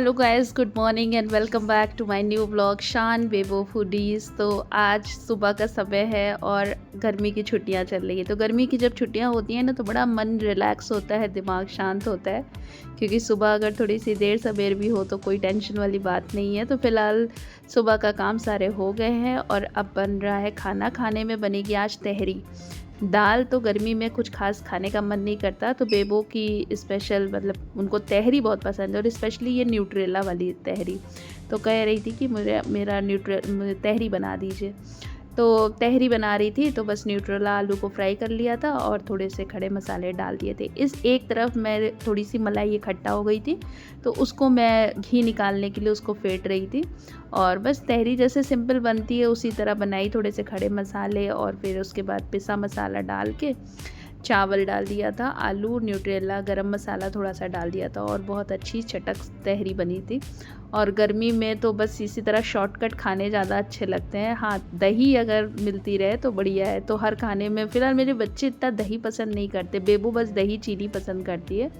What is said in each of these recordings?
Hello guys, good morning and welcome back to my new blog Shaan Bebo foodies. तो आज सुबह का समय है और गर्मी की छुट्टियां चल रही है। तो गर्मी की जब छुट्टियां होती हैं ना तो बड़ा मन रिलैक्स होता है, दिमाग शांत होता है, क्योंकि सुबह अगर थोड़ी सी देर सवेर भी हो तो कोई टेंशन वाली बात नहीं है। तो फ़िलहाल सुबह का काम सारे हो गए हैं और अब बन रहा है खाना। खाने में बनेगी आज तहरी। दाल तो गर्मी में कुछ खास खाने का मन नहीं करता, तो बेबो की स्पेशल मतलब उनको तहरी बहुत पसंद है और स्पेशली ये न्यूट्रेला वाली तहरी। तो कह रही थी कि मुझे मुझे तहरी बना दीजिए। तो तहरी बना रही थी तो बस न्यूट्रेला आलू को फ्राई कर लिया था और थोड़े से खड़े मसाले डाल दिए थे। इस एक तरफ मैं थोड़ी सी मलाई इकट्ठा हो गई थी तो उसको मैं घी निकालने के लिए उसको फेंट रही थी। और बस तहरी जैसे सिंपल बनती है उसी तरह बनाई, थोड़े से खड़े मसाले और फिर उसके बाद पिसा मसाला डाल के चावल डाल दिया था, आलू, न्यूट्रेला, गरम मसाला थोड़ा सा डाल दिया था और बहुत अच्छी चटक तहरी बनी थी। और गर्मी में तो बस इसी तरह शॉर्टकट खाने ज़्यादा अच्छे लगते हैं। हाँ, दही अगर मिलती रहे तो बढ़िया है। तो हर खाने में फ़िलहाल मेरे बच्चे इतना दही पसंद नहीं करते, बेबू बस दही चीनी पसंद करती है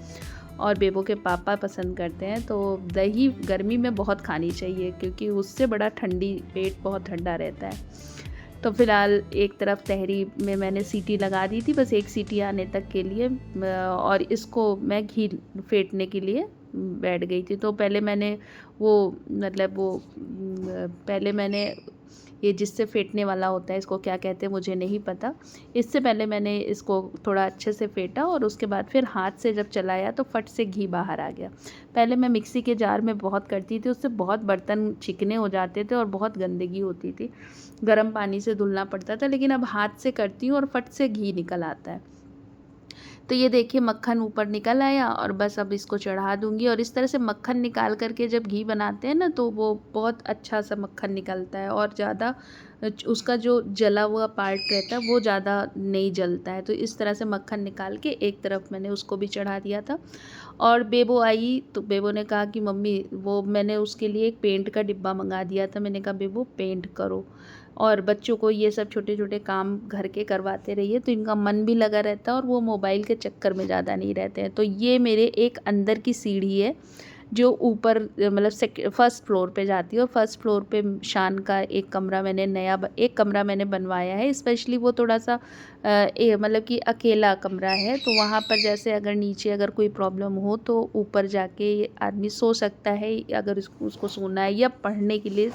और बेबो के पापा पसंद करते हैं। तो दही गर्मी में बहुत खानी चाहिए क्योंकि उससे बड़ा ठंडी पेट बहुत ठंडा रहता है। तो फ़िलहाल एक तरफ तहरी में मैंने सीटी लगा दी थी, बस एक सीटी आने तक के लिए और इसको मैं घी फेंटने के लिए बैठ गई थी। तो पहले मैंने वो मतलब वो पहले मैंने ये जिससे फेंटने वाला होता है, इसको क्या कहते हैं मुझे नहीं पता। इससे पहले मैंने इसको थोड़ा अच्छे से फेंटा और उसके बाद फिर हाथ से जब चलाया तो फट से घी बाहर आ गया। पहले मैं मिक्सी के जार में बहुत करती थी, उससे बहुत बर्तन चिकने हो जाते थे और बहुत गंदगी होती थी, गर्म पानी से धुलना पड़ता था। लेकिन अब हाथ से करती हूँ और फट से घी निकल आता है। तो ये देखिए मक्खन ऊपर निकल आया और बस अब इसको चढ़ा दूंगी। और इस तरह से मक्खन निकाल करके जब घी बनाते हैं ना तो वो बहुत अच्छा सा मक्खन निकलता है और ज़्यादा उसका जो जला हुआ पार्ट रहता है वो ज़्यादा नहीं जलता है। तो इस तरह से मक्खन निकाल के एक तरफ मैंने उसको भी चढ़ा दिया था। और बेबो आई तो बेबो ने कहा कि मम्मी, वो मैंने उसके लिए एक पेंट का डिब्बा मंगा दिया था। मैंने कहा बेबो पेंट करो। और बच्चों को ये सब छोटे छोटे काम घर के करवाते रहिए तो इनका मन भी लगा रहता है और वो मोबाइल के चक्कर में ज़्यादा नहीं रहते हैं। तो ये मेरे एक अंदर की सीढ़ी है जो ऊपर मतलब फर्स्ट फ्लोर पे जाती है। और फर्स्ट फ्लोर पे शान का एक कमरा मैंने एक कमरा मैंने बनवाया है स्पेशली। वो थोड़ा सा मतलब कि अकेला कमरा है, तो वहाँ पर जैसे अगर नीचे अगर कोई प्रॉब्लम हो तो ऊपर जाके आदमी सो सकता है, अगर उसको सोना है या पढ़ने के लिए,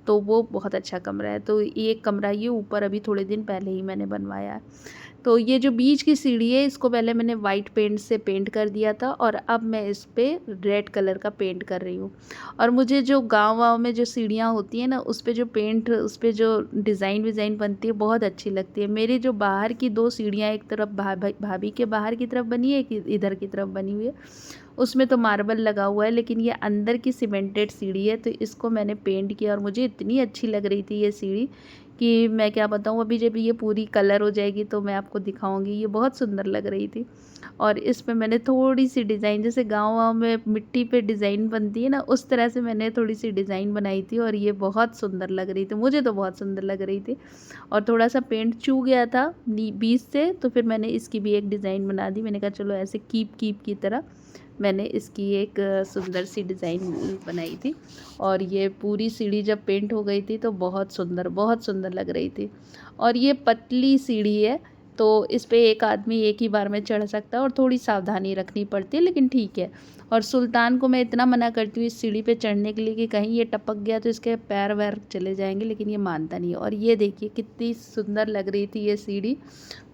तो वो बहुत अच्छा कमरा है। तो ये कमरा ये ऊपर अभी थोड़े दिन पहले ही मैंने बनवाया है। तो ये जो बीच की सीढ़ी है इसको पहले मैंने वाइट पेंट से पेंट कर दिया था और अब मैं इस पे रेड कलर का पेंट कर रही हूँ। और मुझे जो गाँव वाँव में जो सीढ़ियाँ होती हैं ना उस पे जो पेंट, उस पे जो डिज़ाइन विज़ाइन बनती है बहुत अच्छी लगती है। मेरी जो बाहर की दो सीढ़ियाँ, एक तरफ भाभी के बाहर की तरफ बनी है, एक इधर की तरफ बनी हुई है, उसमें तो मार्बल लगा हुआ है, लेकिन ये अंदर की सीमेंटेड सीढ़ी है तो इसको मैंने पेंट किया। और मुझे इतनी अच्छी लग रही थी ये सीढ़ी कि मैं क्या बताऊँ। अभी जब ये पूरी कलर हो जाएगी तो मैं आपको दिखाऊंगी। ये बहुत सुंदर लग रही थी। और इसमें मैंने थोड़ी सी डिज़ाइन, जैसे गाँव में मिट्टी पे डिज़ाइन बनती है ना, उस तरह से मैंने थोड़ी सी डिज़ाइन बनाई थी और ये बहुत सुंदर लग रही थी, मुझे तो बहुत सुंदर लग रही थी। और थोड़ा सा पेंट चू गया था बीच से, तो फिर मैंने इसकी भी एक डिज़ाइन बना दी। मैंने कहा चलो ऐसे कीप कीप की तरह मैंने इसकी एक सुंदर सी डिज़ाइन बनाई थी। और ये पूरी सीढ़ी जब पेंट हो गई थी तो बहुत सुंदर लग रही थी। और ये पतली सीढ़ी है तो इस पे एक आदमी एक ही बार में चढ़ सकता है और थोड़ी सावधानी रखनी पड़ती है, लेकिन ठीक है। और सुल्तान को मैं इतना मना करती हूँ इस सीढ़ी पे चढ़ने के लिए कि कहीं ये टपक गया तो इसके पैर वैर चले जाएंगे, लेकिन ये मानता नहीं है। और ये देखिए कितनी सुंदर लग रही थी ये सीढ़ी,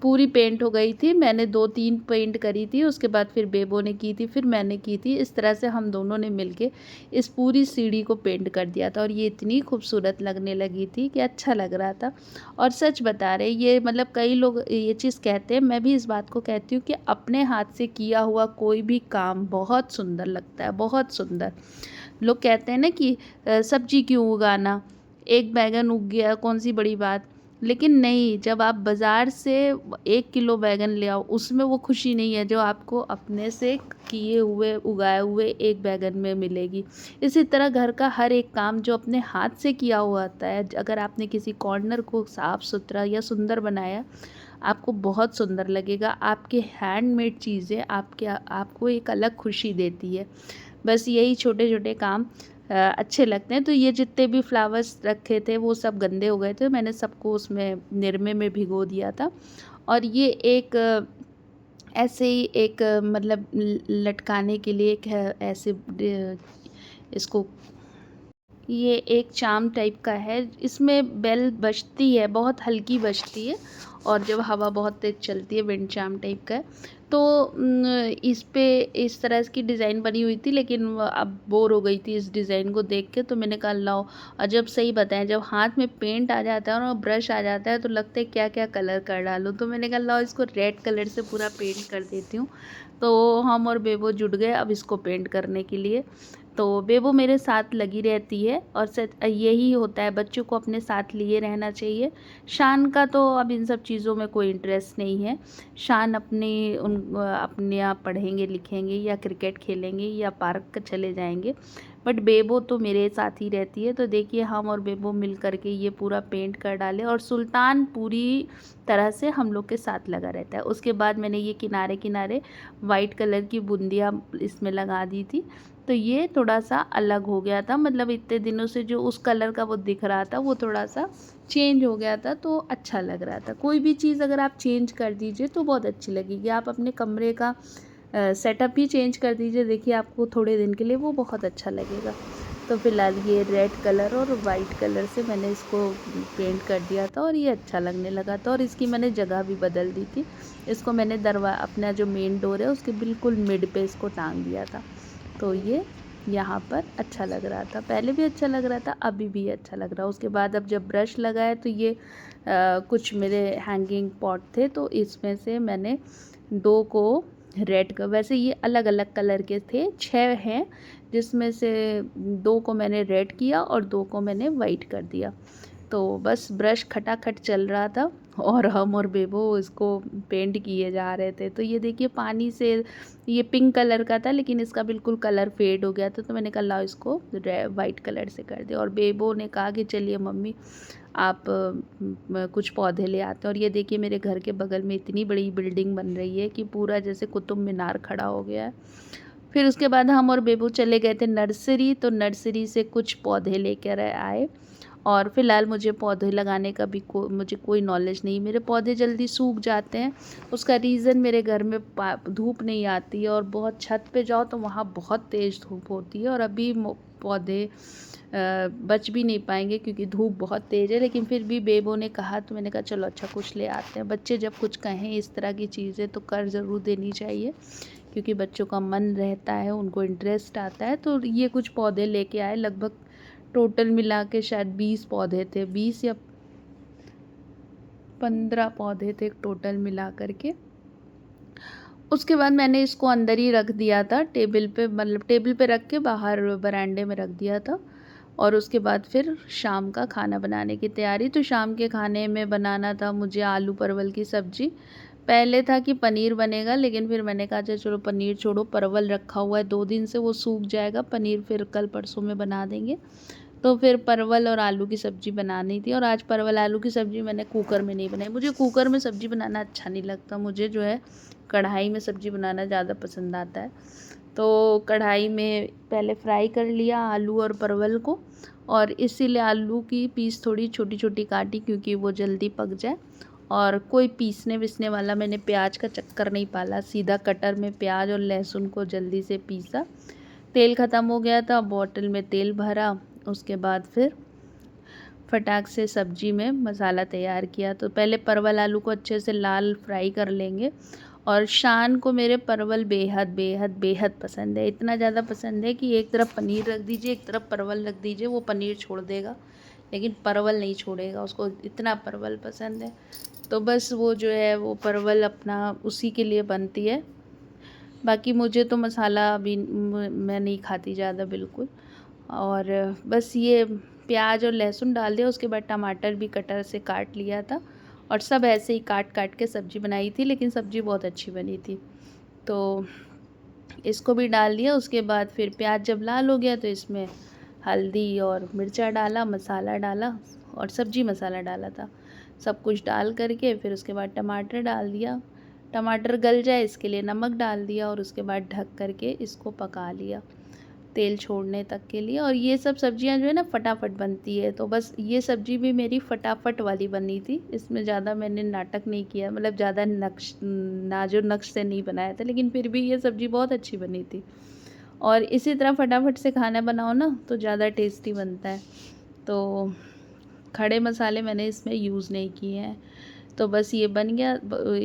पूरी पेंट हो गई थी। मैंने 2-3 पेंट करी थी, उसके बाद फिर बेबो ने की थी, फिर मैंने की थी। इस तरह से हम दोनों ने मिलके इस पूरी सीढ़ी को पेंट कर दिया था और ये इतनी खूबसूरत लगने लगी थी कि अच्छा लग रहा था। और सच बता रहे, ये मतलब कई लोग ये चीज़ कहते हैं, मैं भी इस बात को कहती हूँ कि अपने हाथ से किया हुआ कोई भी काम बहुत सुंदर लगता है, बहुत सुंदर। लोग कहते हैं ना कि सब्जी क्यों उगाना, एक बैगन उग गया कौन सी बड़ी बात। लेकिन नहीं, जब आप बाज़ार से 1 किलो बैगन ले आओ उसमें वो खुशी नहीं है जो आपको अपने से किए हुए उगाए हुए एक बैगन में मिलेगी। इसी तरह घर का हर एक काम जो अपने हाथ से किया हुआ होता है, अगर आपने किसी कॉर्नर को साफ़ सुथरा या सुंदर बनाया, आपको बहुत सुंदर लगेगा। आपके हैंडमेड चीज़ें आपको एक अलग खुशी देती है। बस यही छोटे-छोटे काम अच्छे लगते हैं। तो ये जितने भी फ्लावर्स रखे थे वो सब गंदे हो गए थे, मैंने सबको उसमें निरमे में भिगो दिया था। और ये एक ऐसे ही एक मतलब लटकाने के लिए एक है ऐसे इसको, ये एक चार्म टाइप का है, इसमें बेल बजती है, बहुत हल्की बजती है और जब हवा बहुत तेज़ चलती है, विंड चार्म टाइप का है। तो इस पे इस तरह की डिज़ाइन बनी हुई थी, लेकिन अब बोर हो गई थी इस डिज़ाइन को देख के, तो मैंने कहा लाओ। और जब सही बताएं, जब हाथ में पेंट आ जाता है और ब्रश आ जाता है तो लगता है क्या क्या कलर कर डालूँ, तो मैंने कहा लाओ इसको रेड कलर से पूरा पेंट कर देती हूँ। तो हम और बेबो जुट गए अब इसको पेंट करने के लिए। तो बेबो मेरे साथ लगी रहती है और यही होता है, बच्चों को अपने साथ लिए रहना चाहिए। शान का तो अब इन सब चीज़ों में कोई इंटरेस्ट नहीं है। शान अपने आप पढ़ेंगे लिखेंगे या क्रिकेट खेलेंगे या पार्क चले जाएंगे, बट बेबो तो मेरे साथ ही रहती है। तो देखिए हम और बेबो मिल करके ये पूरा पेंट कर डाले और सुल्तान पूरी तरह से हम लोग के साथ लगा रहता है। उसके बाद मैंने ये किनारे किनारे वाइट कलर की बूंदियाँ इसमें लगा दी थी, तो ये थोड़ा सा अलग हो गया था, मतलब इतने दिनों से जो उस कलर का वो दिख रहा था वो थोड़ा सा चेंज हो गया था, तो अच्छा लग रहा था। कोई भी चीज़ अगर आप चेंज कर दीजिए तो बहुत अच्छी लगेगी। आप अपने कमरे का सेटअप ही चेंज कर दीजिए, देखिए आपको थोड़े दिन के लिए वो बहुत अच्छा लगेगा। तो फिलहाल ये रेड कलर और वाइट कलर से मैंने इसको पेंट कर दिया था और ये अच्छा लगने लगा था। और इसकी मैंने जगह भी बदल दी थी, इसको मैंने अपना जो मेन डोर है उसके बिल्कुल मिड पे इसको टांग दिया था। तो ये यहाँ पर अच्छा लग रहा था, पहले भी अच्छा लग रहा था, अभी भी अच्छा लग रहा है। उसके बाद अब जब ब्रश लगाया तो ये कुछ मेरे हैंगिंग पॉट थे, तो इसमें से मैंने 2 को रेड का, वैसे ये अलग अलग कलर के थे, 6 हैं, जिसमें से 2 को मैंने रेड किया और 2 को मैंने वाइट कर दिया। तो बस ब्रश खटाखट चल रहा था और हम और बेबो इसको पेंट किए जा रहे थे। तो ये देखिए पानी से ये पिंक कलर का था, लेकिन इसका बिल्कुल कलर फेड हो गया था, तो मैंने कहा लाओ इसको वाइट कलर से कर दे। और बेबो ने कहा कि चलिए मम्मी आप कुछ पौधे ले आते हैं। और ये देखिए मेरे घर के बगल में इतनी बड़ी बिल्डिंग बन रही है कि पूरा जैसे कुतुब मीनार खड़ा हो गया है। फिर उसके बाद हम और बेबू चले गए थे नर्सरी, तो नर्सरी से कुछ पौधे लेकर आए। और फ़िलहाल मुझे पौधे लगाने का भी मुझे कोई नॉलेज नहीं, मेरे पौधे जल्दी सूख जाते हैं। उसका रीज़न मेरे घर में धूप नहीं आती है और बहुत छत पे जाओ तो वहाँ बहुत तेज़ धूप होती है और अभी पौधे बच भी नहीं पाएंगे क्योंकि धूप बहुत तेज़ है। लेकिन फिर भी बेबो ने कहा तो मैंने कहा चलो अच्छा कुछ ले आते हैं। बच्चे जब कुछ कहें इस तरह की चीज़ें तो कर ज़रूर देनी चाहिए, क्योंकि बच्चों का मन रहता है, उनको इंटरेस्ट आता है। तो ये कुछ पौधे लेके आए, लगभग टोटल मिला के शायद 20 पौधे थे, 20 या 15 पौधे थे टोटल मिला करके। उसके बाद मैंने इसको अंदर ही रख दिया था टेबल पे, मतलब टेबल पे रख के बाहर बरामदे में रख दिया था। और उसके बाद फिर शाम का खाना बनाने की तैयारी। तो शाम के खाने में बनाना था मुझे आलू परवल की सब्ज़ी। पहले था कि पनीर बनेगा, लेकिन फिर मैंने कहा चलो पनीर छोड़ो, परवल रखा हुआ है 2 दिन से, वो सूख जाएगा, पनीर फिर कल परसों में बना देंगे। तो फिर परवल और आलू की सब्ज़ी बनानी थी। और आज परवल आलू की सब्ज़ी मैंने कुकर में नहीं बनाई, मुझे कुकर में सब्ज़ी बनाना अच्छा नहीं लगता, मुझे जो है कढ़ाई में सब्ज़ी बनाना ज़्यादा पसंद आता है। तो कढ़ाई में पहले फ्राई कर लिया आलू और परवल को, और इसीलिए आलू की पीस थोड़ी छोटी छोटी काटी क्योंकि वो जल्दी पक जाए। और कोई पीसने विसने वाला मैंने प्याज का चक्कर नहीं पाला, सीधा कटर में प्याज और लहसुन को जल्दी से पीसा। तेल ख़त्म हो गया था, बॉटल में तेल भरा, उसके बाद फिर फटाक से सब्जी में मसाला तैयार किया। तो पहले परवल आलू को अच्छे से लाल फ्राई कर लेंगे। और शान को मेरे परवल बेहद बेहद बेहद पसंद है, इतना ज़्यादा पसंद है कि एक तरफ पनीर रख दीजिए एक तरफ परवल रख दीजिए, वो पनीर छोड़ देगा लेकिन परवल नहीं छोड़ेगा, उसको इतना परवल पसंद है। तो बस वो जो है वो परवल अपना उसी के लिए बनती है। बाकी मुझे तो मसाला अभी मैं नहीं खाती ज़्यादा बिल्कुल। और बस ये प्याज और लहसुन डाल दिया, उसके बाद टमाटर भी कटर से काट लिया था और सब ऐसे ही काट काट के सब्ज़ी बनाई थी, लेकिन सब्ज़ी बहुत अच्छी बनी थी। तो इसको भी डाल दिया। उसके बाद फिर प्याज जब लाल हो गया तो इसमें हल्दी और मिर्चा डाला, मसाला डाला और सब्ज़ी मसाला डाला था, सब कुछ डाल करके फिर उसके बाद टमाटर डाल दिया। टमाटर गल जाए इसके लिए नमक डाल दिया और उसके बाद ढक करके इसको पका लिया। तेल छोड़ने तक के लिए। और ये सब सब्जियां जो है ना फटाफट बनती है, तो बस ये सब्जी भी मेरी फटाफट वाली बनी थी। इसमें ज़्यादा मैंने नाटक नहीं किया, मतलब ज़्यादा नाजो नक्श से नहीं बनाया था, लेकिन फिर भी ये सब्ज़ी बहुत अच्छी बनी थी। और इसी तरह फटाफट से खाना बनाओ ना तो ज़्यादा टेस्टी बनता है। तो खड़े मसाले मैंने इसमें यूज़ नहीं किए हैं। तो बस ये बन गया।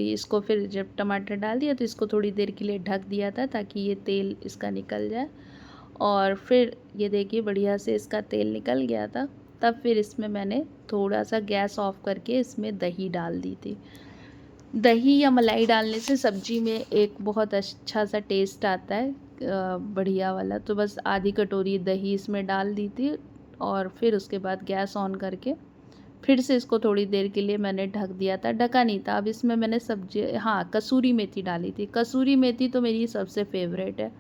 इसको फिर जब टमाटर डाल दिया तो इसको थोड़ी देर के लिए ढक दिया था ताकि ये तेल इसका निकल जाए। और फिर ये देखिए बढ़िया से इसका तेल निकल गया था। तब फिर इसमें मैंने थोड़ा सा गैस ऑफ करके इसमें दही डाल दी थी। दही या मलाई डालने से सब्ज़ी में एक बहुत अच्छा सा टेस्ट आता है, बढ़िया वाला। तो बस आधी कटोरी दही इसमें डाल दी थी और फिर उसके बाद गैस ऑन करके फिर से इसको थोड़ी देर के लिए मैंने ढक दिया था। ढका नहीं था। अब इसमें मैंने सब्जी, हाँ, कसूरी मेथी डाली थी। कसूरी मेथी तो मेरी सबसे फेवरेट है।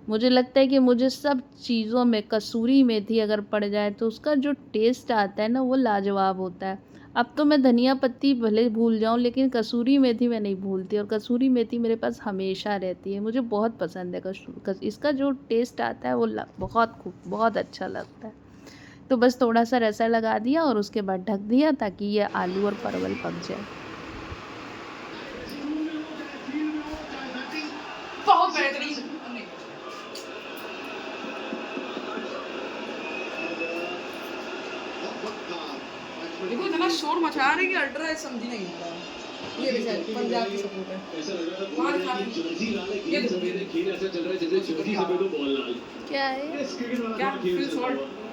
मुझे लगता है कि मुझे सब चीज़ों में कसूरी मेथी अगर पड़ जाए तो उसका जो टेस्ट आता है ना वो लाजवाब होता है। अब तो मैं धनिया पत्ती भले भूल जाऊँ लेकिन कसूरी मेथी मैं नहीं भूलती, और कसूरी मेथी मेरे पास हमेशा रहती है। मुझे बहुत पसंद है इसका जो टेस्ट आता है वो बहुत खूब बहुत अच्छा लगता है। तो बस थोड़ा सा रसा लगा दिया और उसके बाद ढक दिया ताकि ये आलू और परवल पक जाए। बहुत बेहतरीन। देखो इतना शोर मचा रहे कि अल्ट्रा है, समझ नहीं आ रहा। ये देखो पंजाब की सपोर्ट है। ऐसा लग रहा था वहाँ पूरा दिखा कि जर्सी लाल है, ये खेल देखो सफेद है, खेल ऐसा चल रहा है जैसे जर्सी सफेद हो बॉल लाल। क्या है? इस क्रिकेट वाला क्या थोड़ा खेल फिल चल रहा शॉट। हुआ।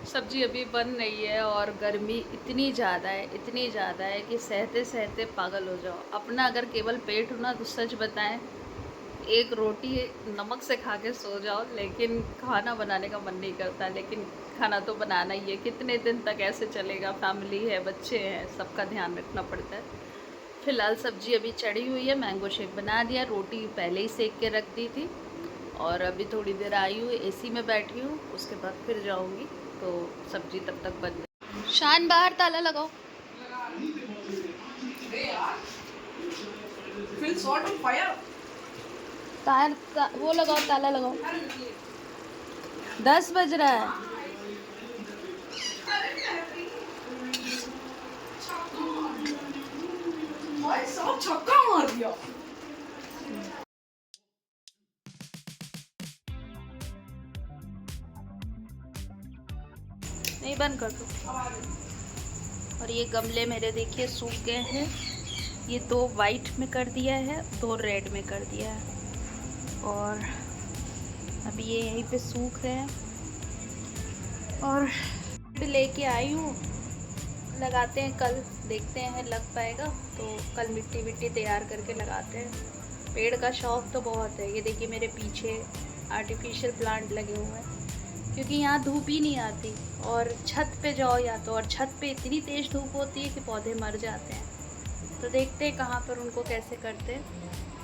सब्जी अभी बन रही है और गर्मी इतनी ज़्यादा है, इतनी ज़्यादा है कि सहते सहते पागल हो जाओ। अपना अगर केवल पेट हो ना तो सच बताएं, एक रोटी नमक से खा के सो जाओ, लेकिन खाना बनाने का मन नहीं करता। लेकिन खाना तो बनाना ही है, कितने दिन तक ऐसे चलेगा। फैमिली है, बच्चे हैं, सबका ध्यान रखना पड़ता है। फ़िलहाल सब्जी अभी चढ़ी हुई है, मैंगो शेक बना दिया, रोटी पहले ही सेक के रख दी थी। और अभी थोड़ी देर आई हूँ, एसी में बैठी हूँ, उसके बाद फिर जाऊँगी। तो सब्जी तब तक बन जाए। शान बाहर ताला लगाओ। Phil Salt on fire. वो लगाओ, ताला लगाओ। 10 बज रहा है। भाई साहब छक्का मार दिया। नहीं, बंद कर दो। और ये गमले मेरे देखिए सूख गए हैं। ये 2 वाइट में कर दिया है, 2 रेड में कर दिया है। और अभी ये यहीं पे सूख रहे हैं। और लेके आई हूँ, लगाते हैं कल, देखते हैं लग पाएगा तो कल मिट्टी विट्टी तैयार करके लगाते हैं। पेड़ का शौक़ तो बहुत है। ये देखिए मेरे पीछे आर्टिफिशियल प्लांट लगे हुए हैं क्योंकि यहाँ धूप ही नहीं आती। और छत पे जाओ या तो, और छत पे इतनी तेज़ धूप होती है कि पौधे मर जाते हैं। तो देखते हैं कहाँ पर उनको कैसे करते हैं।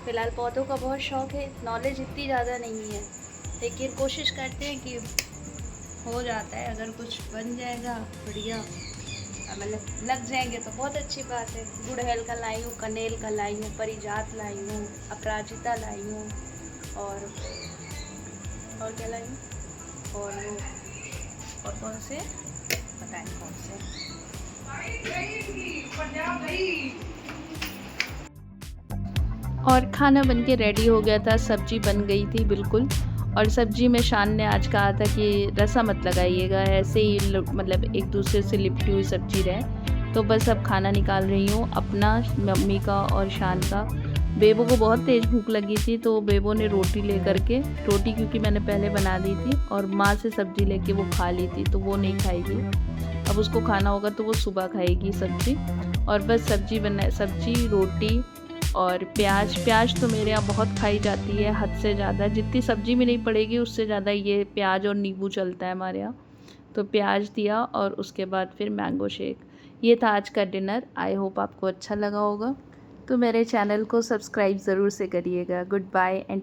फ़िलहाल पौधों का बहुत शौक़ है, नॉलेज इतनी ज़्यादा नहीं है, लेकिन कोशिश करते हैं कि हो जाता है। अगर कुछ बन जाएगा बढ़िया, मतलब लग जाएंगे तो बहुत अच्छी बात है। गुड़हल का लाई हूँ, कनेल का लाई हूँ, परिजात लाई हूँ, अपराजिता लाई हूँ, और क्या लाई हूँ, और कौन से पता नहीं कौन से। और खाना बनके रेडी हो गया था, सब्जी बन गई थी बिल्कुल। और सब्जी में शान ने आज कहा था कि रसा मत लगाइएगा, ऐसे ही मतलब एक दूसरे से लिपटी हुई सब्जी रहे। तो बस अब खाना निकाल रही हूँ अपना, मम्मी का और शान का। बेबो को बहुत तेज़ भूख लगी थी तो बेबो ने रोटी लेकर के, रोटी क्योंकि मैंने पहले बना दी थी, और माँ से सब्ज़ी लेके वो खा ली थी तो वो नहीं खाएगी। अब उसको खाना होगा तो वो सुबह खाएगी सब्ज़ी। और बस सब्ज़ी रोटी और प्याज तो मेरे यहाँ बहुत खाई जाती है, हद से ज़्यादा। जितनी सब्ज़ी में नहीं पड़ेगी उससे ज़्यादा ये प्याज और नींबू चलता है हमारे यहाँ। तो प्याज दिया और उसके बाद फिर मैंगो शेक। ये था आज का डिनर। आई होप आपको अच्छा लगा होगा। तो मेरे चैनल को सब्सक्राइब ज़रूर से करिएगा। Good bye and